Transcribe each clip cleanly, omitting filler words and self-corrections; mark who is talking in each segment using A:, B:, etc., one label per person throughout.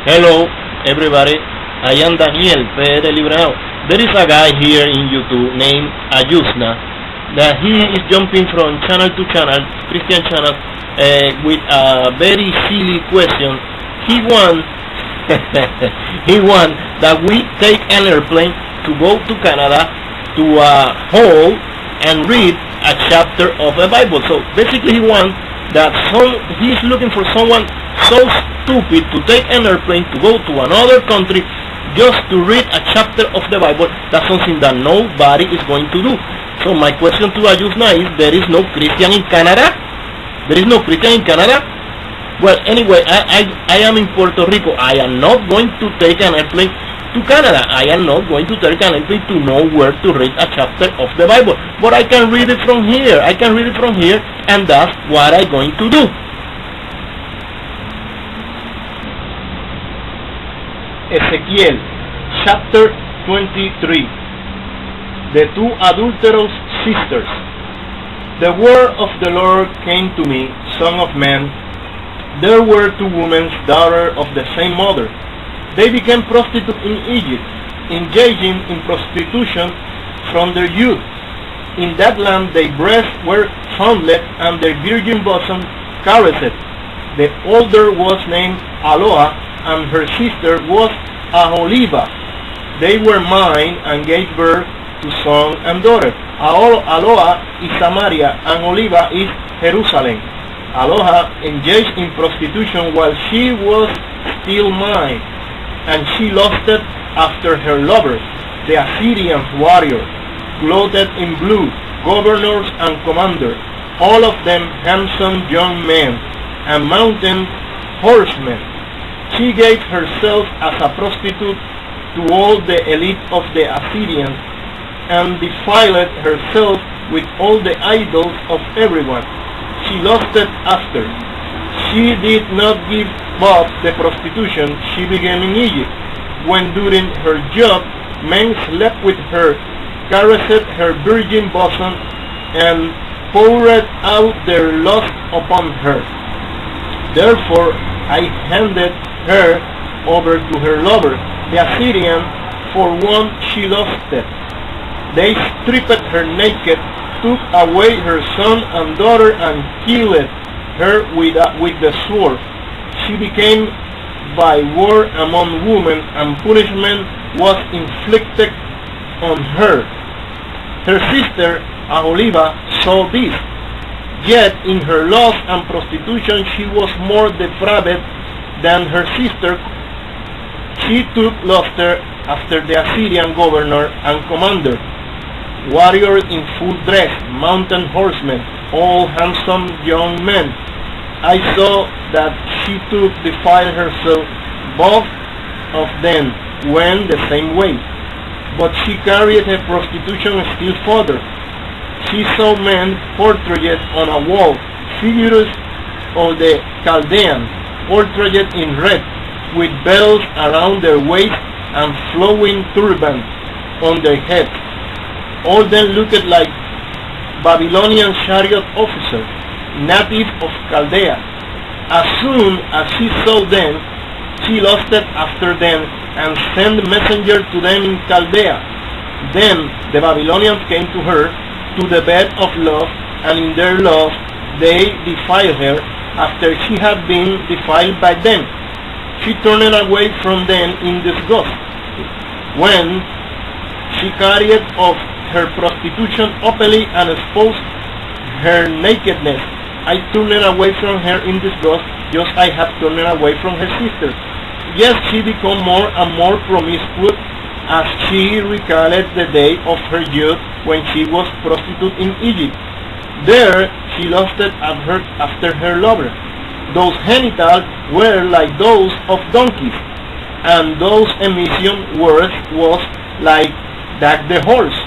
A: Hello everybody, I am Daniel Prlibrenow. There is a guy here in YouTube named Ayuzma that he is jumping from channel to channel, Christian channel, with a very silly question. He wants he wants that we take an airplane to go to Canada to a hall and read a chapter of the Bible. So basically he wants that he's looking for someone so stupid to take an airplane to go to another country just to read a chapter of the Bible. That's something that nobody is going to do. So my question to Ayuzma is, there is no Christian in Canada? There is no Christian in Canada? Well, anyway, I am in Puerto Rico. I am not going to take an airplane to Canada. I am not going to take an airplane to know where to read a chapter of the Bible. But I can read it from here. I can read it from here, and that's what I'm going to do. Ezequiel chapter 23. The two adulterous sisters. The word of the Lord came to me, son of man. There were two women, daughters of the same mother. They became prostitutes in Egypt, engaging in prostitution from their youth. In that land their breasts were fondled and their virgin bosom caressed. The older was named Aloha, and her sister was Aholiba. They were mine and gave birth to son and daughter. Aloha is Samaria and Oliva is Jerusalem. Aloha engaged in prostitution while she was still mine, and she lusted after her lovers, the Assyrian warriors, clothed in blue, governors and commanders, all of them handsome young men and mountain horsemen. She gave herself as a prostitute to all the elite of the Assyrians, and defiled herself with all the idols of everyone. She lusted after. She did not give up the prostitution she began in Egypt, when during her job men slept with her, caressed her virgin bosom, and poured out their lust upon her. Therefore I handed her over to her lover, the Assyrian, for one she lusted. They stripped her naked, took away her son and daughter, and killed her with the sword. She became by war among women, and punishment was inflicted on her. Her sister Aholiba saw this. Yet in her lust and prostitution she was more depraved than her sister. She took lustre after the Assyrian governor and commander, warriors in full dress, mountain horsemen, all handsome young men. I saw that she defiled herself, both of them went the same way, but she carried her prostitution still further. She saw men portrayed on a wall, figures of the Chaldeans, portrayed in red, with bells around their waist and flowing turbans on their heads. All them looked like Babylonian chariot officers, natives of Chaldea. As soon as she saw them, she lusted after them and sent messengers to them in Chaldea. Then the Babylonians came to her to the bed of love, and in their love they defiled her after she had been defiled by them. She turned away from them in disgust. When she carried off her prostitution openly and exposed her nakedness, I turned away from her in disgust, just as I had turned away from her sister. Yes, she became more and more promiscuous as she recalled the day of her youth when she was prostitute in Egypt. There she lusted after her lover. Those genitals were like those of donkeys, and those emission words was like that the horse.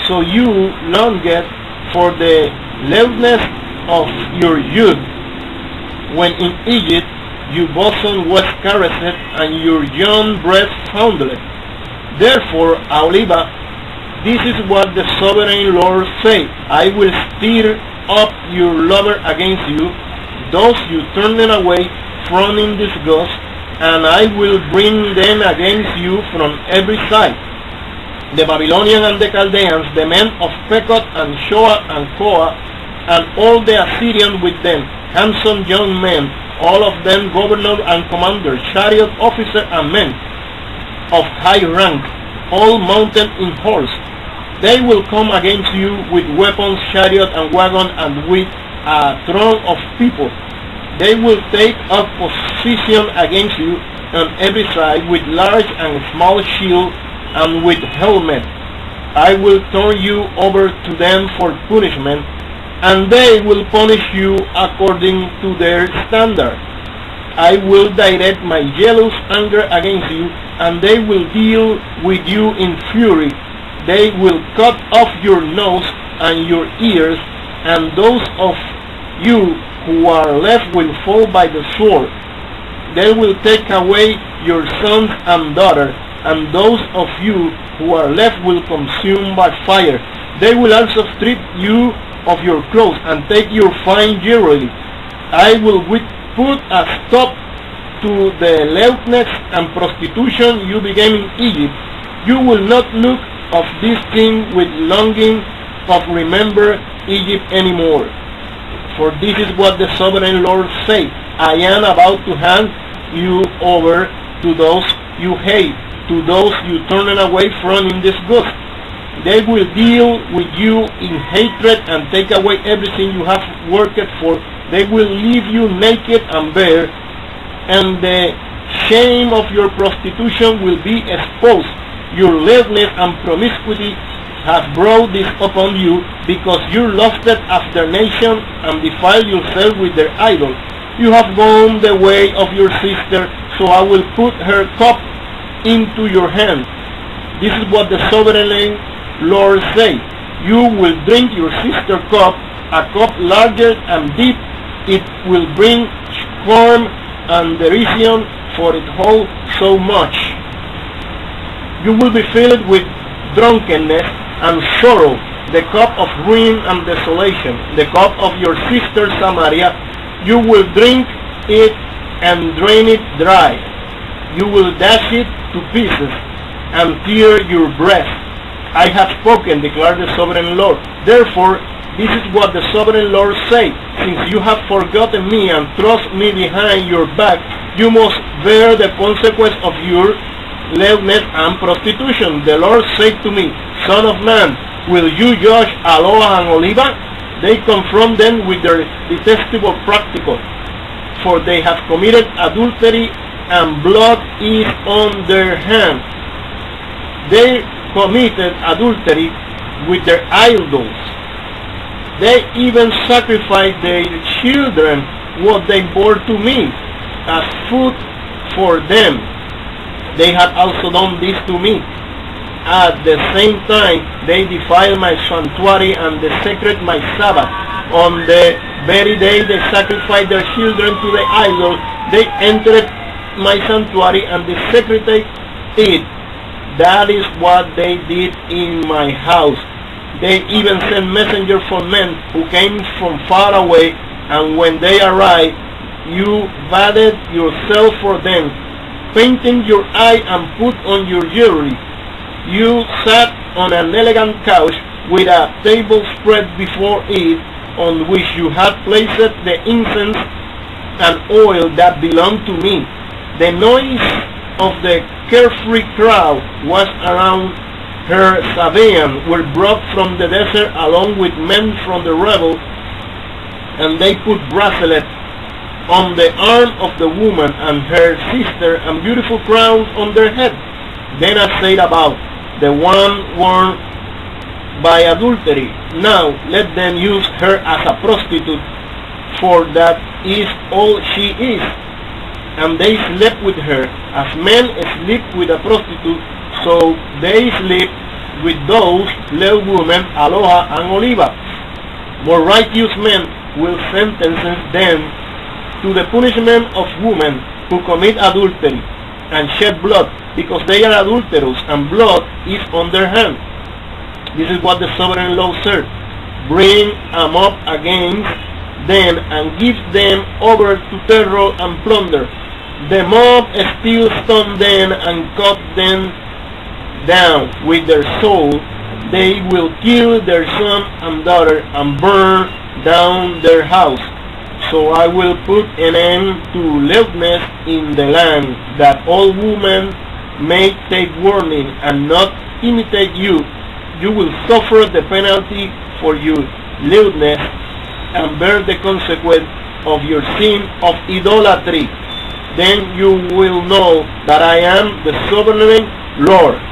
A: So you longed for the loudness of your youth, when in Egypt your bosom was caressed and your young breast fondled. Therefore, Aholiba, this is what the sovereign Lord says: I will stir up your lover against you, those you turned away from in disgust, and I will bring them against you from every side. The Babylonians and the Chaldeans, the men of Pekod and Shoa and Koa, and all the Assyrians with them, handsome young men, all of them governors and commanders, chariot officers and men of high rank, all mounted in horse. They will come against you with weapons, chariot and wagon, and with a throng of people. They will take up position against you on every side with large and small shield and with helmet. I will turn you over to them for punishment, and they will punish you according to their standard. I will direct my jealous anger against you, and they will deal with you in fury. They will cut off your nose and your ears, and those of you who are left will fall by the sword. They will take away your sons and daughters, and those of you who are left will consume by fire. They will also strip you of your clothes and take your fine jewelry. I will put a stop to the lewdness and prostitution you began in Egypt. You will not look of this thing with longing of remember Egypt anymore. For this is what the sovereign Lord says: I am about to hand you over to those you hate, to those you turn away from in disgust. They will deal with you in hatred and take away everything you have worked for. They will leave you naked and bare, and the shame of your prostitution will be exposed. Your lewdness and promiscuity have brought this upon you, because you lusted after nations and defiled yourself with their idols. You have gone the way of your sister, so I will put her cup into your hand. This is what the sovereign Lord says: you will drink your sister's cup, a cup larger and deep. It will bring scorn and derision, for it holds so much. You will be filled with drunkenness and sorrow, the cup of ruin and desolation, the cup of your sister Samaria. You will drink it and drain it dry. You will dash it to pieces and tear your breast. I have spoken, declared the sovereign Lord. Therefore, this is what the sovereign Lord says: since you have forgotten me and thrust me behind your back, you must bear the consequence of your lewdness and prostitution. The Lord said to me: Son of man, will you judge Aloha and Oliva? They confront them with their detestable practice, for they have committed adultery, and blood is on their hands. They committed adultery with their idols. They even sacrificed their children, what they bore to me, as food for them. They had also done this to me. At the same time, they defiled my sanctuary and desecrated my Sabbath. On the very day they sacrificed their children to the idol, they entered my sanctuary and desecrated it. That is what they did in my house. They even sent messengers for men who came from far away, and when they arrived, you bathed yourself for them, painting your eye and put on your jewelry. You sat on an elegant couch with a table spread before it, on which you had placed the incense and oil that belonged to me. The noise of the carefree crowd was around her. Sabaeans were brought from the desert along with men from the rebel, and they put bracelets on the arm of the woman and her sister, and beautiful crowns on their head. Then I said about the one worn by adultery, now let them use her as a prostitute, for that is all she is. And they slept with her, as men sleep with a prostitute, so they sleep with those lewd women, Aloha and Oliva. More righteous men will sentence them to the punishment of women who commit adultery and shed blood, because they are adulterous, and blood is on their hands. This is what the sovereign Lord said: bring them up against them and give them over to terror and plunder. The mob still stone them and cut them down with their soul. They will kill their son and daughter and burn down their house. So I will put an end to lewdness in the land, that all women may take warning and not imitate you. You will suffer the penalty for your lewdness and bear the consequence of your sin of idolatry. Then you will know that I am the sovereign Lord.